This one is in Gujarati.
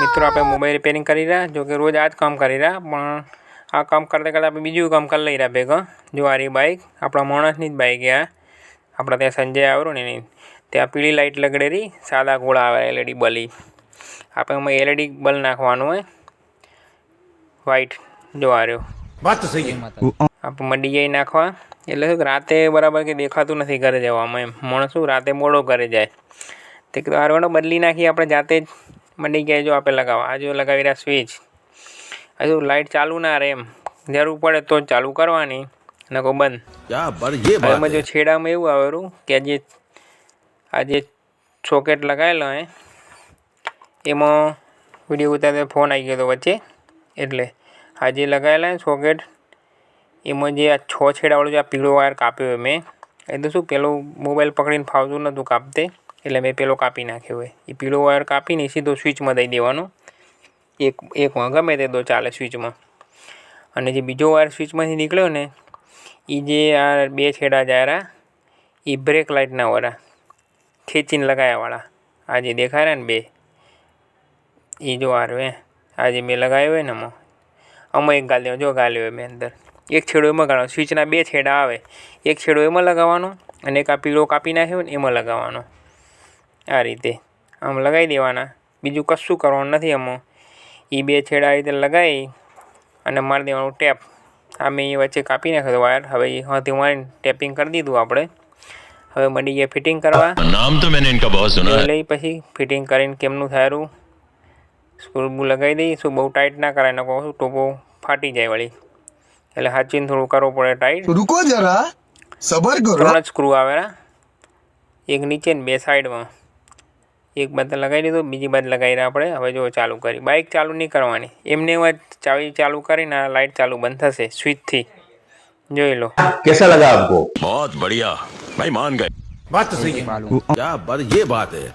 मित्रों आप मोबाइल रिपेरिंग कर रहा जो कि रोज आज काम कर रहा पण आ काम करते करते आप बीजू काम कर लई रहा भेगा। जो आ रही बाइक अपना माणसनी ज बाइक है। अपना त्या संजय आवरो ने त्या पीली लाइट लगड़े रही सादा गोळा आवे एलईडी बली आप एलईडी बल्ब नाखवानुं है व्हाइट जो आ रह्यो बात तो सही है आप मडी जाई नाखवा એટલે રાતે બરાબર કે દેખાતું નથી ઘરે જવામાં એમ માણસો રાતે મોડો ઘરે જાય તે તો આરવાનો બદલી નાખી આપણે જાતે જ મંડી ગયા જો આપે લગાવવા આ જો લગાવી રહ્યા સ્વિચ હજુ લાઇટ ચાલુ ના રહે એમ જરૂર પડે તો જ ચાલુ કરવાની નકો બંધ क्या बर ये बात એમાં જો છેડામાં એવું આવેલું કે આ જે સોકેટ લગાવેલો હે એમાં વિડીયો ઉતારતા ફોન આવી ગયો હતો વચ્ચે એટલે આ જે લગાવેલા હે સોકેટ એમાં જે આ 6 છેડાવાળો જે આ પીળો વાયર કાપ્યો મેં એ તો શું પેલો મોબાઈલ પકડીને ફાવતું નહોતું કાપતે એટલે મેં પેલો કાપી નાખ્યો હોય એ પીળો વાયર કાપીને સીધો સ્વિચમાં દઈ દેવાનો એકમાં ગમે તે તો ચાલે સ્વિચમાં અને જે બીજો વાયર સ્વિચમાંથી નીકળ્યો ને એ જે આ બે છેડા જાયરા એ બ્રેક લાઇટના વાળા ખેંચીને લગાવ્યાવાળા આ જે દેખાય રહ્યા ને બે એ જો આ રહ્યો આ જે મેં લગાવ્યો હોય ને આમાં એક ગાલ્યો જો ગાલ્યો હોય મેં અંદર एक छेड़ो एम गाड़ो स्विचना बे छेड़ा आवे एक छेड़ो एम लगावानो अने एक आ पीळो कापी नाख्यो ने एम लगावानो आ रीते आम लगाई देवाना बीजू कशुं करवानुं नथी। आमां ई बे छेड़ा आ रीते लगाई अने मारी देवानुं टेप आ मैं वच्चे कापी नाख्यो वायर हवे हाथे मारीने टेपिंग कर दीधुं आपणे हवे मंडी गया फिटिंग करवा नाम तो मैंने इनका बहुत सुना है। लई पछी फिटिंग करीने केमनुं थायरुं स्क्रू बू लगाई दई शुं बहु टाइट ना कराय नको टोपो फाटी जाय वળી એટલે હાચીને થોડું કરવું પડે ટાઈટ रुको जरा सबर करो 3 સ્ક્રૂ આવેલા એક નીચે ને બે સાઈડમાં એક બાદ લગાવી દીધો બીજી બાદ લગાવી રહ્યા આપણે હવે જો ચાલુ કરી બાઇક ચાલુ નહીં કરવાની એમને ચાવી ચાલુ કરીને લાઇટ ચાલુ બંધ થશે સ્વિચથી જોઈ લો कैसा लगा आपको? बहुत बढ़िया भाई मान गए बात तो सही है क्या बर ये बात है।